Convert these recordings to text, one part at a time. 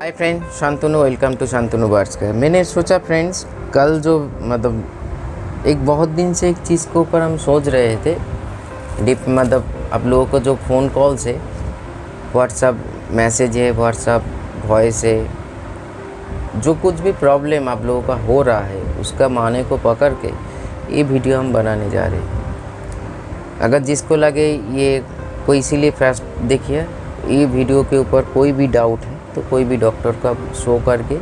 Hi friend, Shantanu, welcome to Shantanu birds care. मैंने सोचा friends, कल जो एक बहुत दिन से एक चीज़ के ऊपर हम सोच रहे थे डिप आप लोगों को जो फ़ोन कॉल्स है, व्हाट्सअप मैसेज है, व्हाट्सअप वॉइस है, जो कुछ भी प्रॉब्लम आप लोगों का हो रहा है उसका माने को पकड़ के ये वीडियो हम बनाने जा रहे हैं। अगर जिसको लगे ये कोई इसीलिए फर्स्ट देखिए, ये वीडियो के ऊपर कोई भी डाउट है तो कोई भी डॉक्टर का शो करके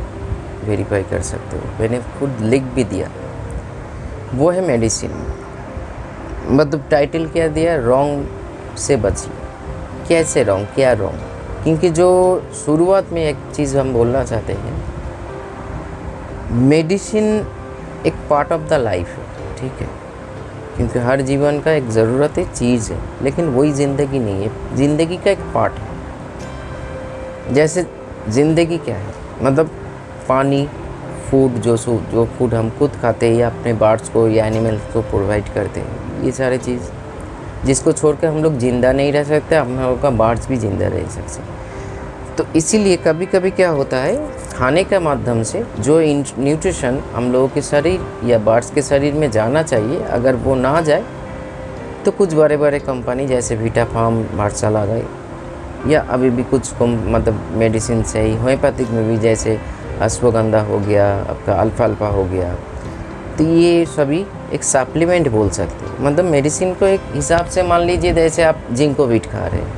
वेरीफाई कर सकते हो। मैंने खुद लिख भी दिया, वो है मेडिसिन। टाइटल क्या दिया, रॉन्ग से बचिए। कैसे रॉन्ग, क्या रॉन्ग? क्योंकि जो शुरुआत में एक चीज़ हम बोलना चाहते हैं, मेडिसिन एक पार्ट ऑफ द लाइफ है, ठीक है, क्योंकि हर जीवन का एक ज़रूरत है, चीज़ है, लेकिन वही ज़िंदगी नहीं है। ज़िंदगी का एक पार्ट है। जैसे ज़िंदगी क्या है, पानी, फूड, जो फूड हम खुद खाते हैं या अपने बर्ड्स को या एनिमल्स को प्रोवाइड करते हैं, ये सारे चीज़ जिसको छोड़ कर हम लोग ज़िंदा नहीं रह सकते, हम लोगों का बर्ड्स भी ज़िंदा रह सकते। तो इसीलिए कभी कभी क्या होता है, खाने के माध्यम से जो न्यूट्रिशन हम लोगों के शरीर या बर्ड्स के शरीर में जाना चाहिए, अगर वो ना जाए तो कुछ बड़े बड़े कंपनी जैसे वीटा फार्म, मार्शल आ गए, या अभी भी कुछ मेडिसिन से ही होम्योपैथिक में भी जैसे अश्वगंधा हो गया, आपका अल्फाल्फा हो गया, तो ये सभी एक सप्लीमेंट बोल सकते हैं। मेडिसिन को एक हिसाब से मान लीजिए, जैसे आप जिंकोविट खा रहे हैं,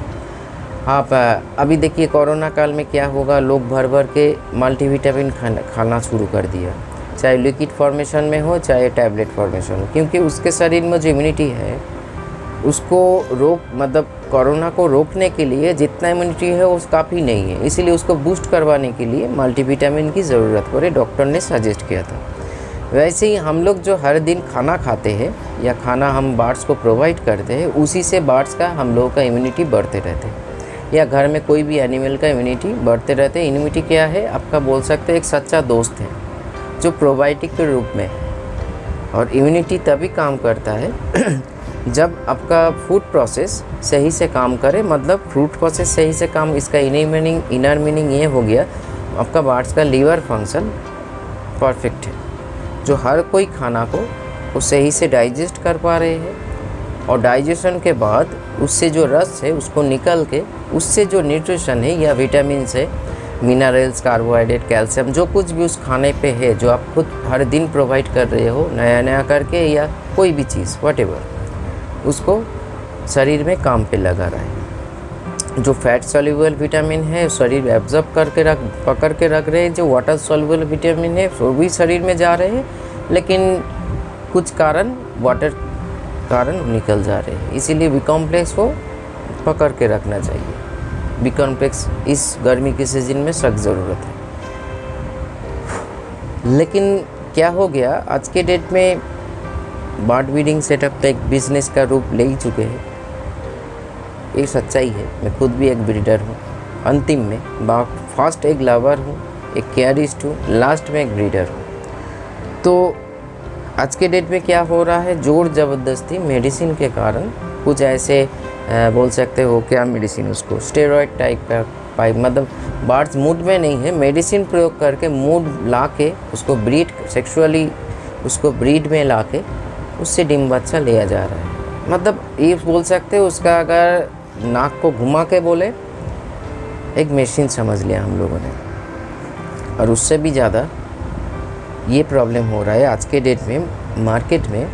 आप अभी देखिए कोरोना काल में क्या होगा, लोग भर भर के मल्टीविटामिन खाना शुरू कर दिया, चाहे लिक्विड फॉर्मेशन में हो चाहे टैबलेट फॉर्मेशन हो, क्योंकि उसके शरीर में जो इम्यूनिटी है उसको कोरोना को रोकने के लिए जितना इम्यूनिटी है वो काफ़ी नहीं है, इसीलिए उसको बूस्ट करवाने के लिए मल्टीविटामिन की ज़रूरत पड़े, डॉक्टर ने सजेस्ट किया था। वैसे ही हम लोग जो हर दिन खाना खाते हैं या खाना हम बर्ड्स को प्रोवाइड करते हैं, उसी से बर्ड्स का हम लोगों का इम्यूनिटी बढ़ते रहते हैं, या घर में कोई भी एनिमल का इम्यूनिटी बढ़ते रहते हैं। इम्यूनिटी क्या है आपका, बोल सकते हैं एक सच्चा दोस्त है जो प्रोबायोटिक के रूप में है। और इम्यूनिटी तभी काम करता है जब आपका फूड प्रोसेस सही से काम करे, फ्रूट प्रोसेस सही से काम। इसका इनर मीनिंग ये हो गया, आपका बर्ड्स का लीवर फंक्शन परफेक्ट है, जो हर कोई खाना को वो सही से डाइजेस्ट कर पा रहे हैं, और डाइजेशन के बाद उससे जो रस है उसको निकल के उससे जो न्यूट्रिशन है या विटामिन है, मिनरल्स, कार्बोहाइड्रेट, कैल्शियम, जो कुछ भी उस खाने पे है, जो आप खुद हर दिन प्रोवाइड कर रहे हो नया नया करके, या कोई भी चीज़ व्हाटएवर, उसको शरीर में काम पे लगा रहा है। जो फैट सॉल्युबल विटामिन है शरीर एब्जॉर्ब करके पकड़ के रख रहे हैं, जो वाटर सॉल्युबल विटामिन है वो भी शरीर में जा रहे हैं, लेकिन कुछ कारण निकल जा रहे हैं। इसीलिए बी कॉम्प्लेक्स को पकड़ के रखना चाहिए। बी कॉम्प्लेक्स इस गर्मी के सीजन में सख्त ज़रूरत है। लेकिन क्या हो गया, आज के डेट में बर्ड ब्रीडिंग सेटअप तो एक बिजनेस का रूप ले ही चुके हैं। ये सच्चाई है, मैं खुद भी एक ब्रीडर हूँ, अंतिम में फर्स्ट एक लवर हूँ, एक केयरिस्ट हूँ, लास्ट में एक ब्रीडर हूँ। तो आज के डेट में क्या हो रहा है, जोर ज़बरदस्ती मेडिसिन के कारण कुछ ऐसे बोल सकते हो, क्या मेडिसिन, उसको स्टेरॉयड टाइप का बर्ड्स मूड में नहीं है, मेडिसिन प्रयोग करके मूड ला के उसको सेक्सुअली उसको ब्रीड में ला के उससे डिम बच्चा लिया जा रहा है। ये बोल सकते हो, उसका अगर नाक को घुमा के बोले, एक मशीन समझ लिया हम लोगों ने। और उससे भी ज़्यादा ये प्रॉब्लम हो रहा है आज के डेट में मार्केट में,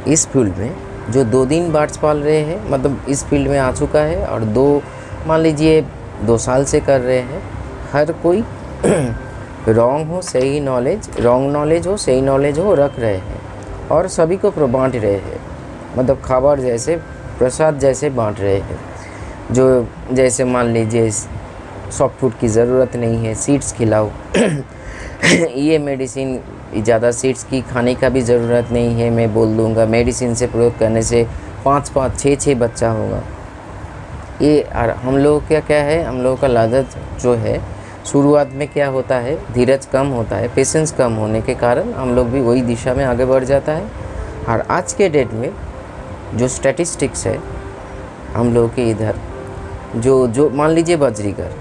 इस फील्ड में जो 2 दिन बर्ड्स पाल रहे हैं, इस फील्ड में आ चुका है, और मान लीजिए 2 साल से कर रहे हैं। हर कोई रॉन्ग हो सही नॉलेज, रॉन्ग नॉलेज हो सही नॉलेज हो, रख रहे हैं और सभी को बांट रहे हैं, खबर जैसे प्रसाद जैसे बांट रहे हैं। जो जैसे मान लीजिए सॉफ्ट फूड की ज़रूरत नहीं है, सीड्स खिलाओ ये मेडिसिन, ज़्यादा सीड्स की खाने का भी ज़रूरत नहीं है, मैं बोल दूँगा मेडिसिन से प्रयोग करने से 5-5, 6-6 बच्चा होगा। ये हम लोगों का क्या है, हम लोगों का लागत जो है, शुरुआत में क्या होता है, धीरज कम होता है, पेशेंस कम होने के कारण हम लोग भी वही दिशा में आगे बढ़ जाता है। और आज के डेट में जो स्टैटिस्टिक्स है हम लोगों के इधर, जो मान लीजिए बजरीगर,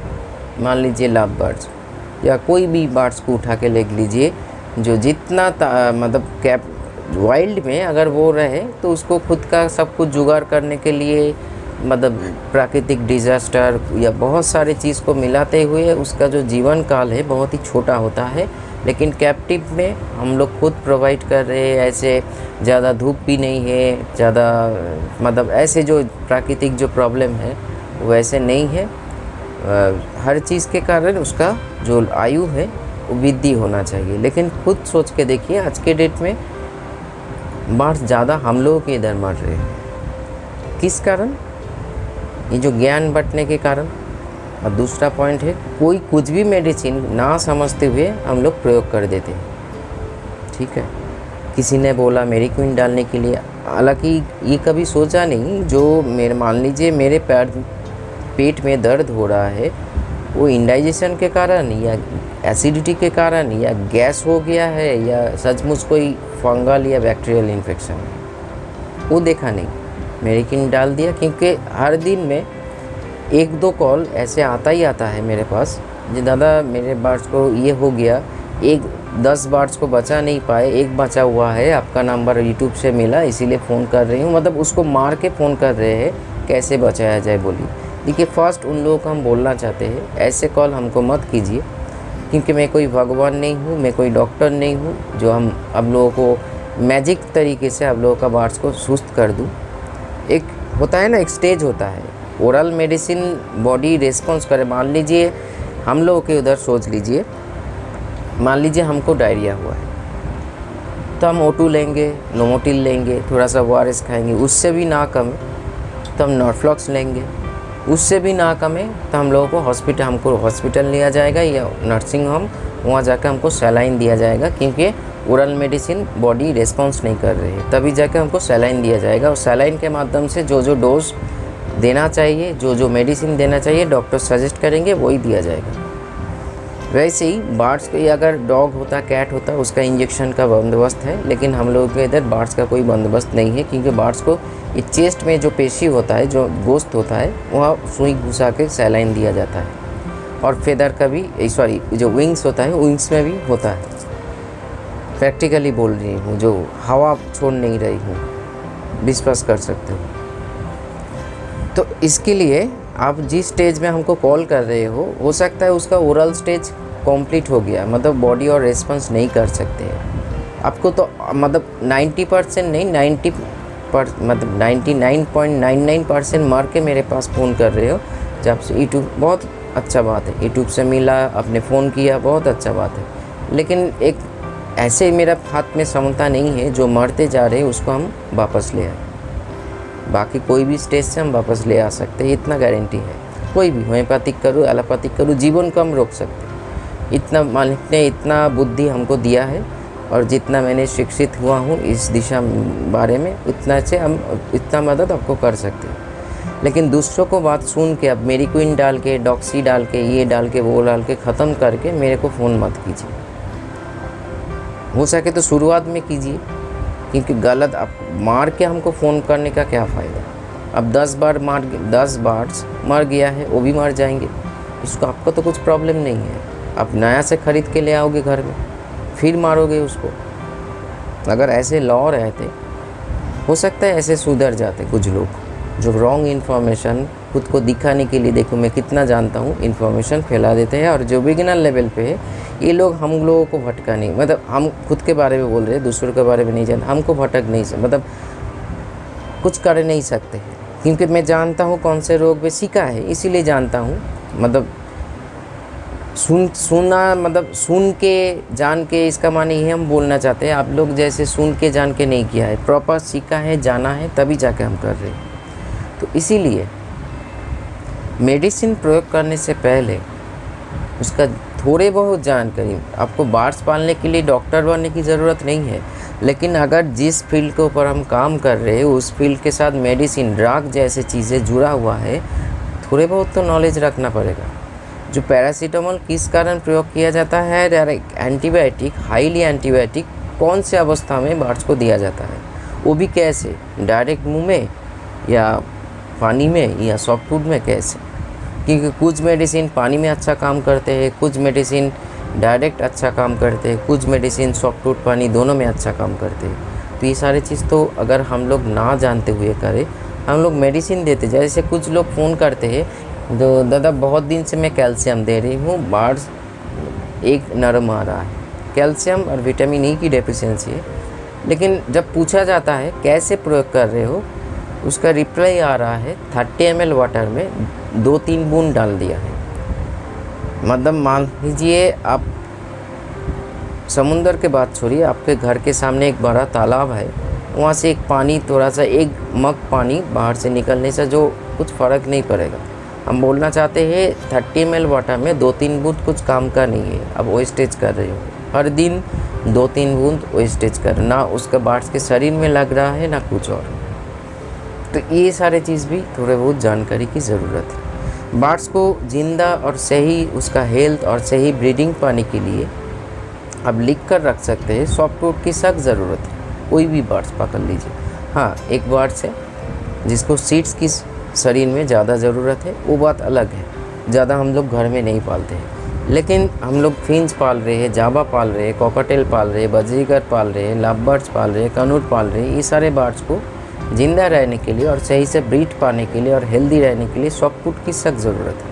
मान लीजिए लव बर्ड्स, या कोई भी बार्ड्स को उठा के ले लीजिए, जो जितना मतलब कैप वाइल्ड में अगर वो रहे तो उसको खुद का सब कुछ जुगाड़ करने के लिए मतलब प्राकृतिक डिज़ास्टर या बहुत सारे चीज़ को मिलाते हुए उसका जो जीवन काल है बहुत ही छोटा होता है। लेकिन कैप्टिव में हम लोग खुद प्रोवाइड कर रहे हैं, ऐसे ज़्यादा धूप भी नहीं है, ज़्यादा मतलब ऐसे जो प्राकृतिक जो प्रॉब्लम है वो ऐसे नहीं है। हर चीज़ के कारण उसका जो आयु है वो वृद्धि होना चाहिए। लेकिन खुद सोच के देखिए आज के डेट में बाढ़ ज़्यादा हम लोगों के इधर मर रहे हैं, किस कारण? ये जो ज्ञान बंटने के कारण। और दूसरा पॉइंट है कोई कुछ भी मेडिसिन ना समझते हुए हम लोग प्रयोग कर देते हैं, ठीक है। किसी ने बोला मेरिक्विन डालने के लिए, हालांकि ये कभी सोचा नहीं जो मेरे मान लीजिए मेरे पेट में दर्द हो रहा है वो इंडाइजेशन के कारण या एसिडिटी के कारण या गैस हो गया है या सचमुच कोई फंगल या बैक्टीरियल इन्फेक्शन है, वो देखा नहीं, मेरिक्विन डाल दिया। क्योंकि हर दिन में 1-2 कॉल ऐसे आता ही आता है मेरे पास जी दादा मेरे बार्ड्स को ये हो गया, 10 बार्ड्स को बचा नहीं पाए, एक बचा हुआ है, आपका नंबर यूट्यूब से मिला इसीलिए फ़ोन कर रही हूँ। मतलब उसको मार के फ़ोन कर रहे हैं कैसे बचाया जाए बोलिए। देखिए फर्स्ट उन लोगों को हम बोलना चाहते हैं ऐसे कॉल हमको मत कीजिए, क्योंकि मैं कोई भगवान नहीं हूँ, मैं कोई डॉक्टर नहीं हूँ जो हम आप लोगों को मैजिक तरीके से आप लोगों का बार्ड्स को सुस्त कर दूँ। एक होता है ना, एक स्टेज होता है, ओरल मेडिसिन बॉडी रेस्पॉन्स करे। मान लीजिए हम लोगों के उधर सोच लीजिए, मान लीजिए हमको डायरिया हुआ है तो हम O2 लेंगे, नोमोटिल लेंगे, थोड़ा सा ORS खाएंगे, उससे भी ना कमे तो हम नॉर्फ्लॉक्स लेंगे, उससे भी ना कमे तो हम लोगों को हमको हॉस्पिटल लिया जाएगा या नर्सिंग होम, वहाँ जाकर हमको सलाइन दिया जाएगा। क्योंकि ओरल मेडिसिन बॉडी रेस्पॉन्स नहीं कर रही है, तभी जाकर हमको सलाइन दिया जाएगा। और सलाइन के माध्यम से जो डोज देना चाहिए, जो मेडिसिन देना चाहिए डॉक्टर सजेस्ट करेंगे वही दिया जाएगा। वैसे ही बार्ड्स को अगर डॉग होता, कैट होता, उसका इंजेक्शन का बंदोबस्त है, लेकिन हम लोगों के इधर बार्ड्स का कोई बंदोबस्त नहीं है। क्योंकि बार्ड्स को ये चेस्ट में जो पेशी होता है, जो गोश्त होता है, वहाँ सुई घुसा के सैलाइन दिया जाता है। और फेदर का भी जो विंग्स होता है विंग्स में भी होता है। प्रैक्टिकली बोल रही हूँ, जो हवा छोड़ नहीं रही हूँ, विश्वास कर सकते हो। तो इसके लिए आप जिस स्टेज में हमको कॉल कर रहे हो सकता है उसका ओरल स्टेज कंप्लीट हो गया, मतलब बॉडी और रेस्पॉन्स नहीं कर सकते हैं। आपको तो मतलब 90% नहीं, 99.99% मार के मेरे पास फ़ोन कर रहे हो। जब से यूट्यूब बहुत अच्छा बात है, यूट्यूब से मिला, आपने फ़ोन किया, बहुत अच्छा बात है। लेकिन एक ऐसे मेरा हाथ में क्षमता नहीं है जो मरते जा रहे हैं उसको हम वापस ले आए। बाकी कोई भी स्टेज से हम वापस ले आ सकते हैं, इतना गारंटी है। कोई भी होम्योपैथिक करूँ, एलोपैथिक करूँ, जीवन को हम रोक सकते हैं। इतना मालिक ने इतना बुद्धि हमको दिया है और जितना मैंने शिक्षित हुआ हूँ इस दिशा बारे में, उतना से हम इतना मदद आपको कर सकते हैं। लेकिन दूसरों को बात सुन के अब मेरिक्विन डाल के, डॉक्सी डाल के, ये डाल के, वो डाल के ख़त्म करके मेरे को फ़ोन मत कीजिए। हो सके तो शुरुआत में कीजिए, क्योंकि गलत आप मार के हमको फ़ोन करने का क्या फ़ायदा। अब 10 बार्ड्स मर गया है, वो भी मर जाएंगे, इसको आपको तो कुछ प्रॉब्लम नहीं है। आप नया से ख़रीद के ले आओगे घर में, फिर मारोगे उसको। अगर ऐसे लॉ रहते, हो सकता है ऐसे सुधर जाते कुछ लोग जो रॉन्ग इन्फॉर्मेशन खुद को दिखाने के लिए, देखो मैं कितना जानता हूँ, इन्फॉर्मेशन फैला देते हैं। और जो बिगिनर लेवल पे है ये लोग हम लोगों को भटका नहीं, मतलब हम खुद के बारे में बोल रहे हैं, दूसरों के बारे में नहीं जानते, हमको भटक नहीं सकते, मतलब कुछ कर नहीं सकते हैं। क्योंकि मैं जानता हूँ कौन से रोग में सीखा है, इसीलिए जानता हूँ। मतलब सुन के जान के, इसका माने ये हम बोलना चाहते हैं, आप लोग जैसे सुन के जान के नहीं किया है, प्रॉपर सीखा है, जाना है, तभी जाके हम कर रहे हैं। तो इसीलिए मेडिसिन प्रयोग करने से पहले उसका थोड़े बहुत जानकारी, आपको बार्ड्स पालने के लिए डॉक्टर बनने की ज़रूरत नहीं है। लेकिन अगर जिस फील्ड के ऊपर हम काम कर रहे हैं उस फील्ड के साथ मेडिसिन, ड्रग जैसे चीज़ें जुड़ा हुआ है, थोड़े बहुत तो नॉलेज रखना पड़ेगा। जो पैरासीटामोल किस कारण प्रयोग किया जाता है, एंटीबायोटिक, हाईली एंटीबायोटिक कौन से अवस्था में बार्ड्स को दिया जाता है, वो भी कैसे, डायरेक्ट मुँह में या पानी में या सॉफ्ट फूड में, कैसे। क्योंकि कुछ मेडिसिन पानी में अच्छा काम करते हैं, कुछ मेडिसिन डायरेक्ट अच्छा काम करते हैं, कुछ मेडिसिन सॉफ्टवुड पानी दोनों में अच्छा काम करते हैं। तो ये सारी चीज़ तो अगर हम लोग ना जानते हुए करें, हम लोग मेडिसिन देते, जैसे कुछ लोग फ़ोन करते हैं तो दादा बहुत दिन से मैं कैल्शियम दे रही हूँ, बार्स एक नरम आ रहा है, कैल्शियम और विटामिन ई की डेफिशिएंसी है। लेकिन जब पूछा जाता है कैसे प्रयोग कर रहे हो, उसका रिप्लाई आ रहा है 30 ml वाटर में 2-3 बूंद डाल दिया है। मतलब मान लीजिए आप समुंदर के बात छोड़िए, आपके घर के सामने एक बड़ा तालाब है, वहाँ से एक पानी थोड़ा सा एक मग पानी बाहर से निकलने से जो कुछ फ़र्क नहीं पड़ेगा। हम बोलना चाहते हैं 30 ml वाटर में 2-3 बूंद कुछ काम का नहीं है। अब वेस्टेज कर रहे हो, हर दिन 2-3 बूंद वेस्टेज कर, ना उसका बार्स के शरीर में लग रहा है ना कुछ और। तो ये सारे चीज़ भी थोड़े बहुत जानकारी की ज़रूरत है। बार्स को ज़िंदा और सही उसका हेल्थ और सही ब्रीडिंग पाने के लिए आप लिख कर रख सकते हैं, सॉफ्टवुड की सख्त ज़रूरत है। कोई भी बार्स पकड़ लीजिए। हाँ, एक बार्स है जिसको सीड्स की शरीर में ज़्यादा ज़रूरत है, वो बात अलग है, ज़्यादा हम लोग घर में नहीं पालते हैं। लेकिन हम लोग फिंच पाल रहे हैं, जावा पाल रहे हैं, कॉकटेल पाल रहे हैं, बजरीगर पाल रहे हैं, लव बर्ड्स पाल रहे हैं, कनूर पाल रहे हैं। ये सारे बर्ड्स को ज़िंदा रहने के लिए और सही से ब्रीड पाने के लिए और हेल्दी रहने के लिए सॉफ्टवुड की सख्त ज़रूरत है।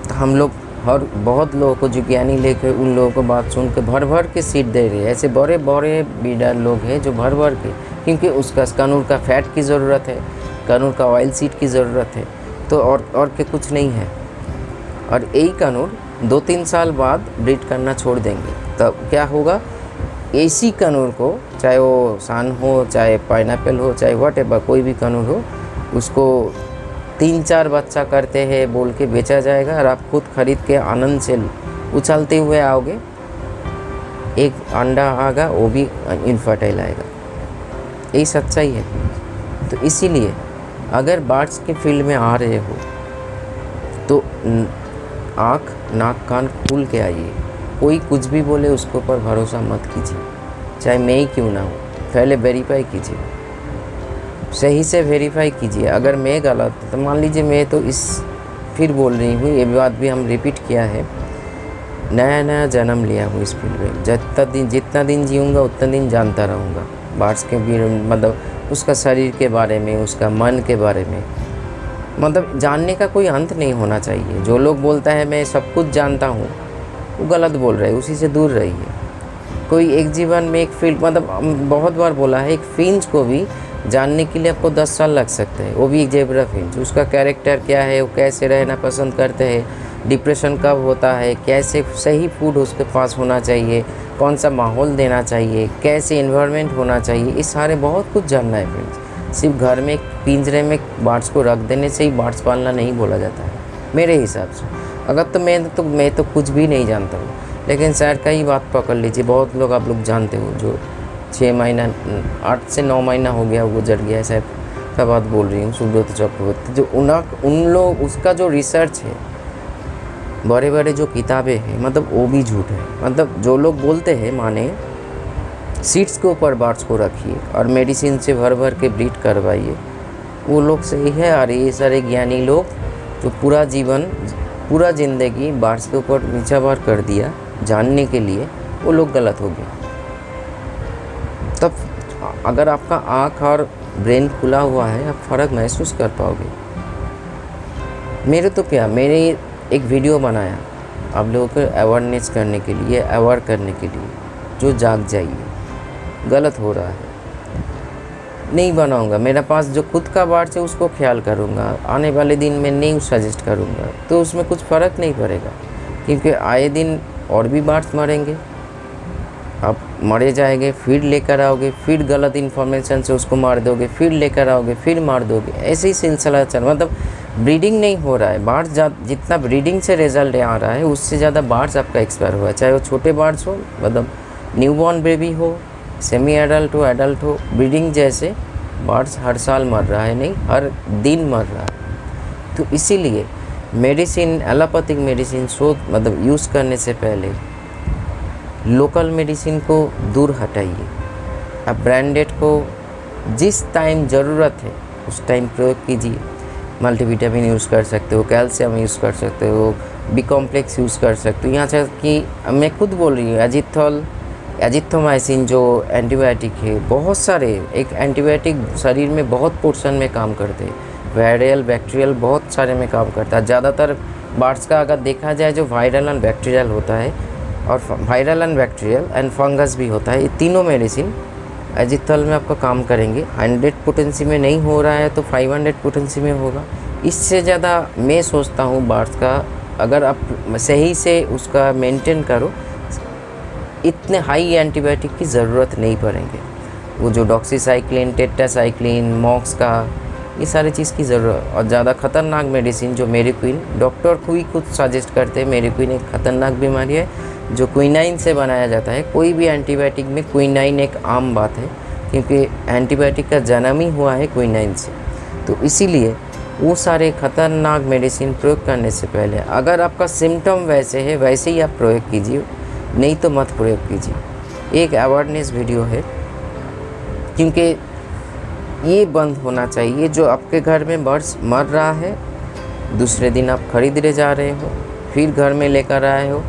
तो हम लोग हर बहुत लोगों को जो ज्ञानी लेके उन लोगों को बात सुन के भर भर के सीड दे रहे हैं। ऐसे बड़े बड़े ब्रीडर लोग हैं जो भर भर के, क्योंकि उसका कनूर का फैट की ज़रूरत है, कनूर का ऑयल सीड की ज़रूरत है, तो और के कुछ नहीं है। और यही कनूर 2-3 साल बाद ब्रीड करना छोड़ देंगे, तब क्या होगा, इसी कनूर को, चाहे वो सान हो, चाहे पाइनएप्पल हो, चाहे व्हाटएवर कोई भी कनूर हो, उसको 3-4 बच्चा करते हैं बोल के बेचा जाएगा और आप खुद खरीद के आनंद से उछलते हुए आओगे। एक अंडा आएगा, वो भी इनफर्टाइल आएगा। यही सच्चाई है। तो इसीलिए अगर बर्ड्स के फील्ड में आ रहे हो तो आँख नाक कान खुल के आइए। कोई कुछ भी बोले उसके ऊपर भरोसा मत कीजिए, चाहे मैं ही क्यों ना हो। पहले वेरीफाई कीजिए, सही से वेरीफाई कीजिए। अगर मैं गलत, तो मान लीजिए मैं तो फिर बोल रही हूँ, ये बात भी हम रिपीट किया है, नया नया जन्म लिया हूँ इस फील्ड में। जितना दिन जीऊँगा उतना दिन जानता रहूँगा बर्ड्स के भी, मतलब उसका शरीर के बारे में, उसका मन के बारे में, मतलब जानने का कोई अंत नहीं होना चाहिए। जो लोग बोलता है मैं सब कुछ जानता हूँ, वो गलत बोल रहे हैं, उसी से दूर रहिए। कोई एक जीवन में एक फील्ड, मतलब बहुत बार बोला है, एक फिंच को भी जानने के लिए आपको 10 साल लग सकते हैं। वो भी एक जेब्रा फिंच, उसका कैरेक्टर क्या है, वो कैसे रहना पसंद करते हैं, डिप्रेशन कब होता है, कैसे सही फूड उसके पास होना चाहिए, कौन सा माहौल देना चाहिए, कैसे इन्वायरमेंट होना चाहिए, ये सारे बहुत कुछ जानना है फ्रेंड्स। सिर्फ घर में पिंजरे में बर्ड्स को रख देने से ही बर्ड्स पालना नहीं बोला जाता है मेरे हिसाब से। अगर तो मैं तो कुछ भी नहीं जानता हूँ, लेकिन शहर का ही बात पकड़ लीजिए। बहुत लोग आप लोग जानते हो जो 6 महीना 8 से 9 महीना हो गया गुजर गया, शायद का बात बोल रही हूँ, सुब्रत चक्रवर्ती, जो उन लोग उसका जो रिसर्च है, बड़े बड़े जो किताबें हैं, मतलब वो भी झूठ है। मतलब जो लोग बोलते हैं माने सीड्स के ऊपर बर्ड्स को रखिए और मेडिसिन से भर भर के ब्रीड करवाइए, वो लोग सही है। और ये सारे ज्ञानी लोग जो पूरा ज़िंदगी बर्ड्स के ऊपर निछावर कर दिया जानने के लिए, वो लोग गलत हो गए। तब अगर आपका आँख और ब्रेन खुला हुआ है, आप फ़र्क महसूस कर पाओगे। मैंने एक वीडियो बनाया आप लोगों को अवेयरनेस करने के लिए, अवेयर करने के लिए, जो जाग जाइए, गलत हो रहा है नहीं बनाऊंगा। मेरे पास जो खुद का बर्ड्स है उसको ख्याल करूंगा, आने वाले दिन में नहीं सजेस्ट करूंगा, तो उसमें कुछ फ़र्क नहीं पड़ेगा, क्योंकि आए दिन और भी बर्ड्स मरेंगे, आप मरे जाएंगे, फिर लेकर आओगे, फिर गलत इन्फॉर्मेशन से उसको मार दोगे, फिर लेकर आओगे, फिर मार दोगे, ऐसे ही सिलसिला चल। मतलब ब्रीडिंग नहीं हो रहा है। बर्ड्स जितना ब्रीडिंग से रिजल्ट आ रहा है, उससे ज़्यादा बर्ड्स आपका एक्सपायर हुआ है, चाहे वो छोटे बर्ड्स हो, मतलब न्यूबॉर्न बेबी हो, सेमी एडल्ट हो, एडल्ट हो। ब्रीडिंग जैसे बर्ड्स हर साल मर रहा है, नहीं हर दिन मर रहा है। तो इसीलिए मेडिसिन, एलोपैथिक मेडिसिन मतलब यूज़ करने से पहले लोकल मेडिसिन को दूर हटाइए। अब ब्रांडेड को जिस टाइम ज़रूरत है उस टाइम प्रयोग कीजिए। मल्टीविटामिन यूज़ कर सकते हो, कैल्शियम यूज़ कर सकते हो, बी कॉम्प्लेक्स यूज़ कर सकते हो। यहाँ से कि मैं खुद बोल रही हूँ एजिथ्रोमाइसिन जो एंटीबायोटिक है, बहुत सारे एक एंटीबायोटिक शरीर में बहुत पोर्शन में काम करते हैं, वायरल बैक्टीरियल बहुत सारे में काम करता है। ज़्यादातर बार्ड्स का अगर देखा जाए जो वायरल एंड बैक्टीरियल होता है, और viral and bacterial and fungus भी होता है, ये तीनों मेडिसिन एजिथ्रोल में आपका काम करेंगे। 100 पोटेंसी में नहीं हो रहा है तो 500 पोटेंसी में होगा। इससे ज़्यादा मैं सोचता हूँ बार्ड्स का अगर आप सही से उसका मेंटेन करो, इतने हाई एंटीबायोटिक की ज़रूरत नहीं पड़ेंगे। वो जो डॉक्सीसाइक्लिन, टेट्रासाइक्लिन, मॉक्स का, ये सारी चीज़ की ज़रूरत। और ज़्यादा ख़तरनाक मेडिसिन जो मेरिक्विन, डॉक्टर को ही खुद सजेस्ट करते हैं, मेरिक्विन एक ख़तरनाक बीमारी है जो क्विनाइन से बनाया जाता है। कोई भी एंटीबायोटिक में क्विनाइन एक आम बात है, क्योंकि एंटीबायोटिक का जन्म ही हुआ है क्विनाइन से। तो इसीलिए वो सारे ख़तरनाक मेडिसिन प्रयोग करने से पहले अगर आपका सिम्टम वैसे है वैसे ही आप प्रयोग कीजिए, नहीं तो मत प्रयोग कीजिए। एक अवेयरनेस वीडियो है, क्योंकि ये बंद होना चाहिए। जो आपके घर में बर्ड्स मर रहा है, दूसरे दिन आप खरीदने जा रहे हो, फिर घर में लेकर आए हो,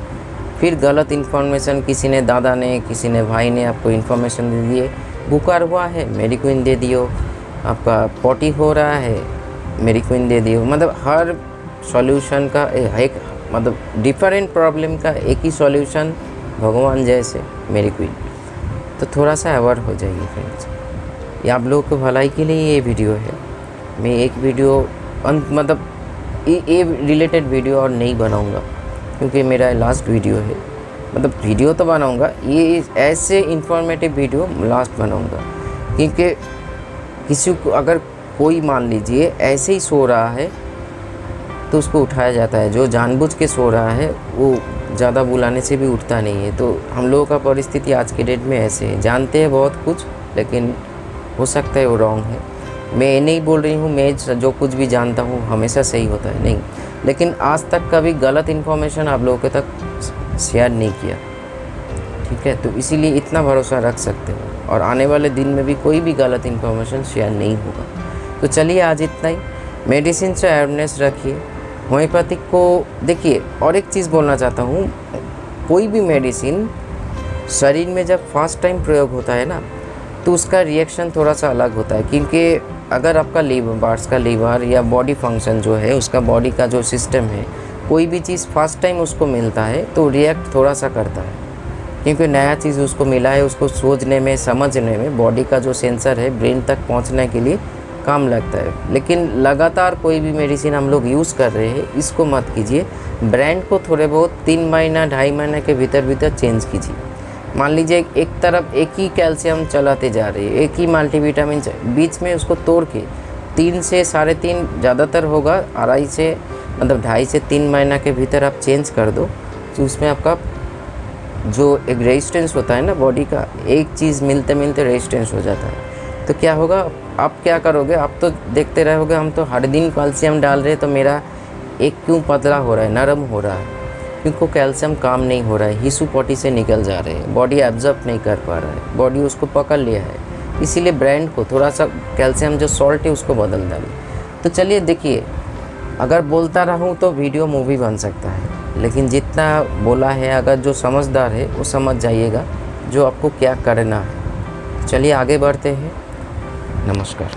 फिर गलत इन्फॉर्मेशन किसी ने, दादा ने, किसी ने, भाई ने आपको इन्फॉर्मेशन दे दिए, बुखार हुआ है मेरिक्विन दे दियो, आपका पॉटी हो रहा है मेरिक्विन दे दियो। मतलब हर सॉल्यूशन का एक मतलब डिफरेंट प्रॉब्लम का एक ही सॉल्यूशन भगवान जैसे मेरिक्विन। तो थोड़ा सा अवेयर हो जाइए फ्रेंड्स, ये आप लोगों को भलाई के लिए ये वीडियो है। मैं एक वीडियो मतलब ये रिलेटेड वीडियो और नहीं बनाऊंगा, क्योंकि मेरा लास्ट वीडियो है। मतलब वीडियो तो बनाऊंगा, ये ऐसे इंफॉर्मेटिव वीडियो लास्ट बनाऊंगा, क्योंकि किसी को अगर कोई मान लीजिए ऐसे ही सो रहा है तो उसको उठाया जाता है, जो जानबूझ के सो रहा है वो ज़्यादा बुलाने से भी उठता नहीं है। तो हम लोगों का परिस्थिति आज के डेट में ऐसे है, जानते हैं बहुत कुछ, लेकिन हो सकता है वो रॉन्ग है। मैं ये नहीं बोल रही हूँ मैं जो कुछ भी जानता हूँ हमेशा सही होता है, नहीं, लेकिन आज तक कभी गलत इन्फॉर्मेशन आप लोगों के तक शेयर नहीं किया, ठीक है। तो इसीलिए इतना भरोसा रख सकते हो, और आने वाले दिन में भी कोई भी गलत इन्फॉर्मेशन शेयर नहीं होगा। तो चलिए आज इतना ही। मेडिसिन से अवेयरनेस रखिए, होम्योपैथिक को देखिए। और एक चीज़ बोलना चाहता हूँ, कोई भी मेडिसिन शरीर में जब फर्स्ट टाइम प्रयोग होता है ना, तो उसका रिएक्शन थोड़ा सा अलग होता है, क्योंकि अगर आपका लीवर, बार्ड्स का लीवर या बॉडी फंक्शन जो है, उसका बॉडी का जो सिस्टम है, कोई भी चीज़ फर्स्ट टाइम उसको मिलता है तो रिएक्ट थोड़ा सा करता है, क्योंकि नया चीज़ उसको मिला है। उसको सोचने में, समझने में बॉडी का जो सेंसर है ब्रेन तक पहुंचने के लिए काम लगता है। लेकिन लगातार कोई भी मेडिसिन हम लोग यूज़ कर रहे हैं, इसको मत कीजिए। ब्रांड को थोड़े बहुत 3 महीना 2.5 महीने के भीतर चेंज कीजिए। मान लीजिए एक तरफ एक ही कैल्शियम चलाते जा रहे हैं, एक ही मल्टीविटामिन, बीच में उसको तोड़ के 3 से 3.5 ज़्यादातर होगा, 2.5 से 3 महीना के भीतर आप चेंज कर दो। तो उसमें आपका जो एक रेजिस्टेंस होता है ना बॉडी का, एक चीज़ मिलते मिलते रेजिस्टेंस हो जाता है। तो क्या होगा, आप क्या करोगे, आप तो देखते रहोगे हम तो हर दिन कैल्शियम डाल रहे हैं, तो मेरा एक क्यों पतला हो रहा है, नरम हो रहा है, क्योंकि कैल्शियम काम नहीं हो रहा है, हिसू पॉटी से निकल जा रहे हैं, बॉडी एब्जॉर्ब नहीं कर पा रहा है, बॉडी उसको पकड़ लिया है। इसीलिए ब्रांड को थोड़ा सा कैल्शियम जो सॉल्ट है उसको बदल डालिए। तो चलिए देखिए, अगर बोलता रहूँ तो वीडियो मूवी बन सकता है, लेकिन जितना बोला है अगर जो समझदार है वो समझ जाइएगा जो आपको क्या करना है। चलिए आगे बढ़ते हैं। नमस्कार।